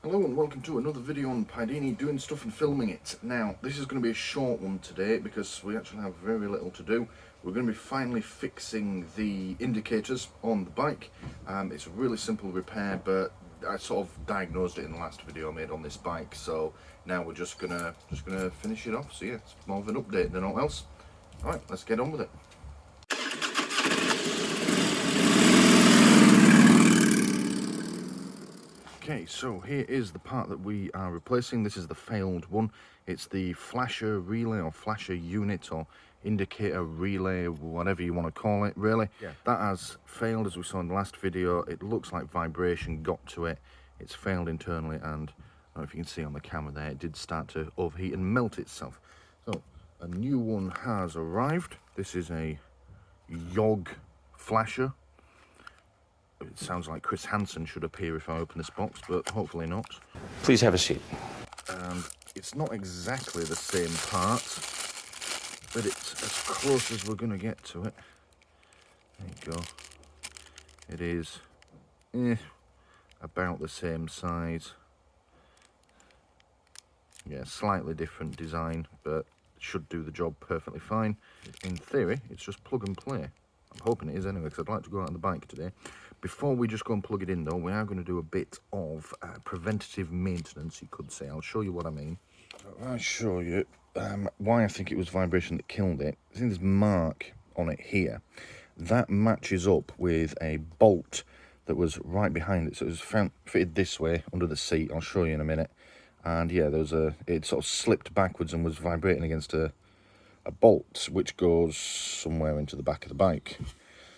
Hello and welcome to another video on Pidini doing stuff and filming it. Now, this is going to be a short one today because we actually have very little to do. We're going to be finally fixing the indicators on the bike. It's a really simple repair, but I sort of diagnosed it in the last video I made on this bike, so now we're just gonna finish it off. So yeah, it's more of an update than all else. Alright, let's get on with it. Okay, so here is the part that we are replacing. This is the failed one. It's the flasher relay or flasher unit or indicator relay, whatever you want to call it, really. Yeah. That has failed, as we saw in the last video. It looks like vibration got to it. It's failed internally, and I don't know if you can see on the camera there, it did start to overheat and melt itself. So a new one has arrived. This is a YOG flasher. It sounds like Chris Hansen should appear if I open this box, but hopefully not. Please have a seat. It's not exactly the same part, but it's as close as we're going to get to it. There you go. It is about the same size. Yeah, slightly different design, but it should do the job perfectly fine. In theory, it's just plug and play. I'm hoping it is anyway, because I'd like to go out on the bike today. Before we just go and plug it in though, we are going to do a bit of preventative maintenance, you could say. I'll show you what I mean. I'll show you why I think it was vibration that killed it. I think this mark on it here, that matches up with a bolt that was right behind it. So it was fitted this way under the seat. I'll show you in a minute. And yeah, it sort of slipped backwards and was vibrating against a bolt which goes somewhere into the back of the bike.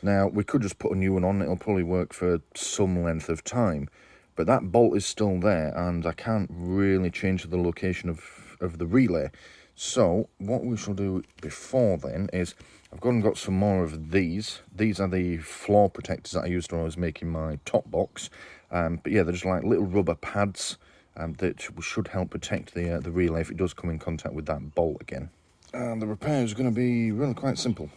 Now, we could just put a new one on. It'll probably work for some length of time, but that bolt is still there and I can't really change the location of the relay. So what we shall do before then is I've gone and got some more of these. These are the floor protectors that I used when I was making my top box. But yeah, they're just like little rubber pads that should help protect the relay if it does come in contact with that bolt again. And the repair is going to be really quite simple.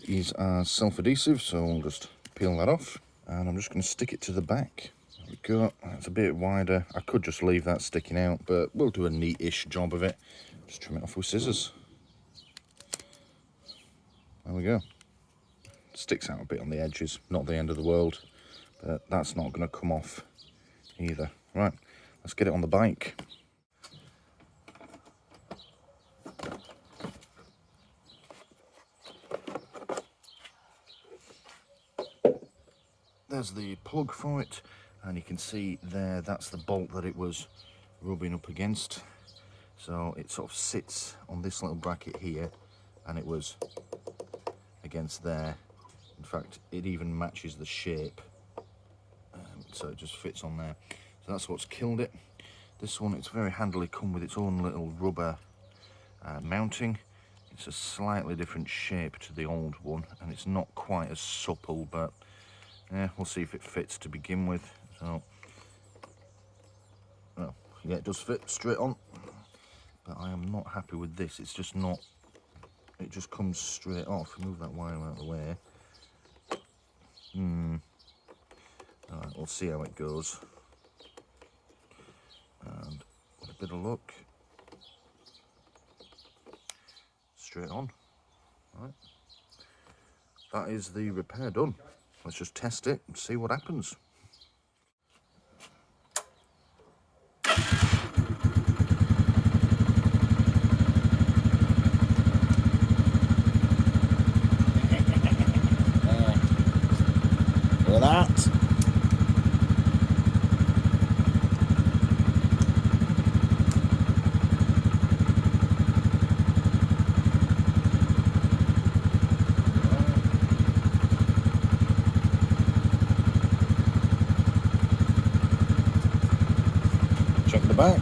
These are self-adhesive, so I'll just peel that off. And I'm just going to stick it to the back. There we go. That's a bit wider. I could just leave that sticking out, but we'll do a neat-ish job of it. Just trim it off with scissors. There we go. Sticks out a bit on the edges, not the end of the world. But that's not going to come off either. Right, let's get it on the bike. There's the plug for it, and you can see there, that's the bolt that it was rubbing up against. So it sort of sits on this little bracket here, and it was against there. In fact, it even matches the shape, so it just fits on there. So that's what's killed it. This one, it's very handily come with its own little rubber mounting. It's a slightly different shape to the old one, and it's not quite as supple, but yeah, we'll see if it fits to begin with. So, well, yeah, it does fit straight on, but I am not happy with this. It's just not, it just comes straight off. Move that wire out of the way. Alright, we'll see how it goes. And with a bit of luck, straight on. Alright, that is the repair done. Let's just test it and see what happens. Look at that. Check the back.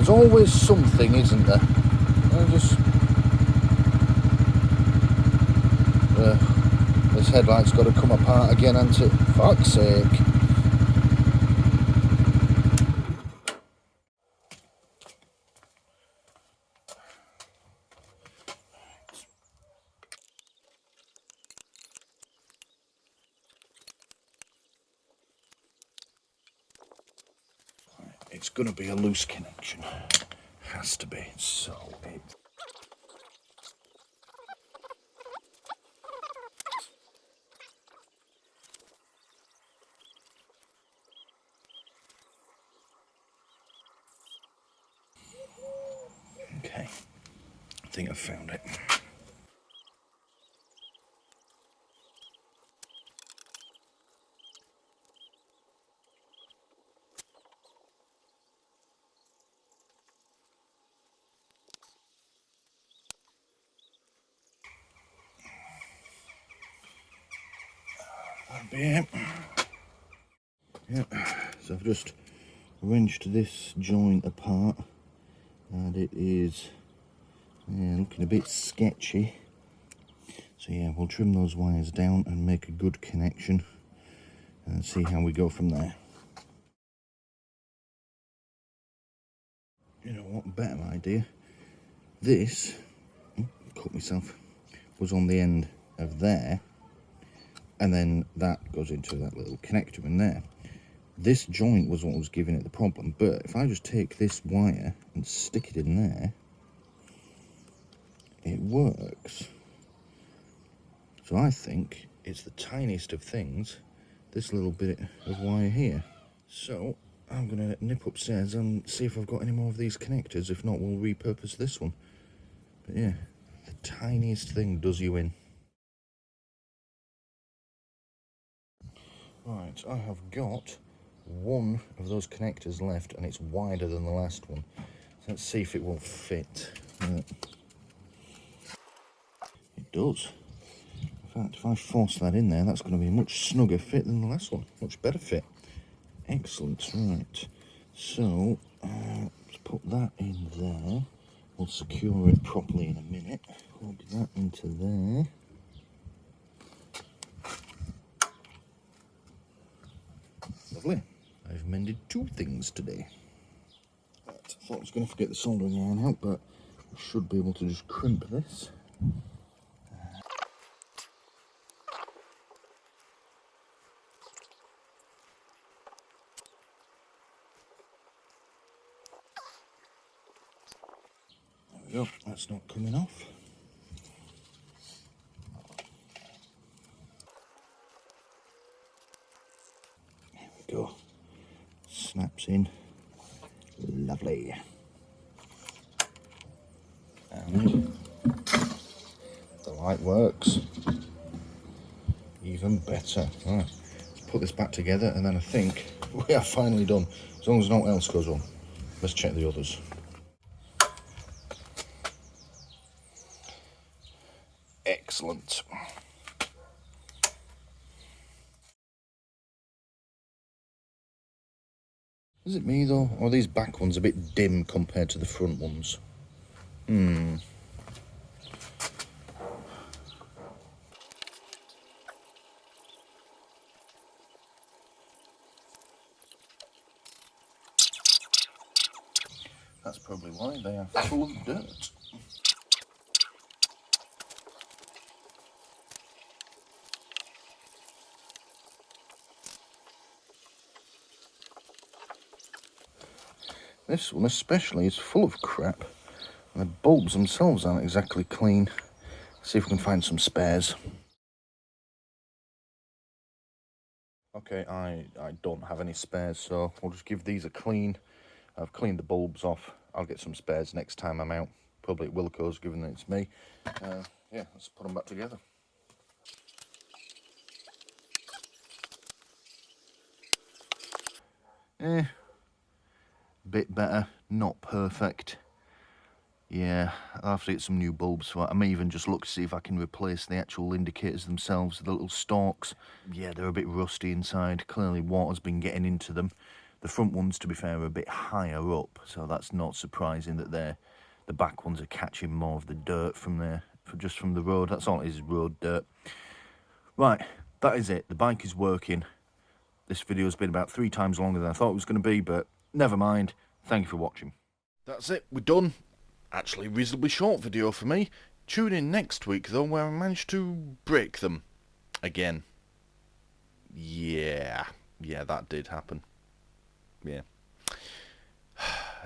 There's always something, isn't there? This headlight's got to come apart again, hasn't it? Fuck's sake. It's going to be a loose connection. Has to be. So okay, I think I've found it. That'll be it. Yep, so I've just wrenched this joint apart and it is looking a bit sketchy. So yeah, we'll trim those wires down and make a good connection and see how we go from there. You know what, better idea. This, cut myself, was on the end of there, and then that goes into that little connector in there. This joint was what was giving it the problem, but if I just take this wire and stick it in there, it works. So I think it's the tiniest of things, this little bit of wire here. So I'm gonna nip upstairs and see if I've got any more of these connectors. If not, we'll repurpose this one. But yeah, the tiniest thing does you in. Right, I have got one of those connectors left and it's wider than the last one. So let's see if it will fit. It does. In fact, if I force that in there, that's going to be a much snugger fit than the last one. Much better fit. Excellent. Right. So, let's put that in there. We'll secure it properly in a minute. Plug that into there. Lovely. I've mended two things today. Right, I thought I was going to forget the soldering iron out, but I should be able to just crimp this. There we go, that's not coming off. There we go. Snaps in. Lovely. And the light works. Even better. Right, let's put this back together and then I think we are finally done. As long as nothing else goes wrong. Let's check the others. Excellent. Is it me though, or are these back ones a bit dim compared to the front ones? That's probably why they are full of dirt. This one especially is full of crap. And the bulbs themselves aren't exactly clean. Let's see if we can find some spares. Okay, I don't have any spares, so we'll just give these a clean. I've cleaned the bulbs off. I'll get some spares next time I'm out. Probably at Wilco's, given that it's me. Yeah, let's put them back together. Bit better, not perfect. Yeah, I'll have to get some new bulbs for it. I may even just look to see if I can replace the actual indicators themselves, the little stalks. Yeah, they're a bit rusty inside. Clearly water's been getting into them. The front ones, to be fair, are a bit higher up, so that's not surprising that the back ones are catching more of the dirt from there, just from the road. That's all it is, road dirt. Right, that is it. The bike is working. This video's been about 3 times longer than I thought it was going to be, but never mind. Thank you for watching. That's it, we're done. Actually, reasonably short video for me. Tune in next week, though, where I managed to break them. Again. Yeah, that did happen. Yeah.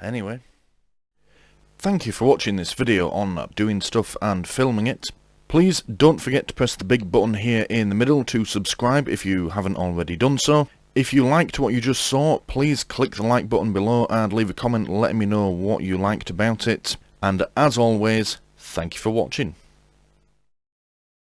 Anyway. Thank you for watching this video on doing stuff and filming it. Please don't forget to press the big button here in the middle to subscribe if you haven't already done so. If you liked what you just saw, please click the like button below and leave a comment letting me know what you liked about it. And as always, thank you for watching.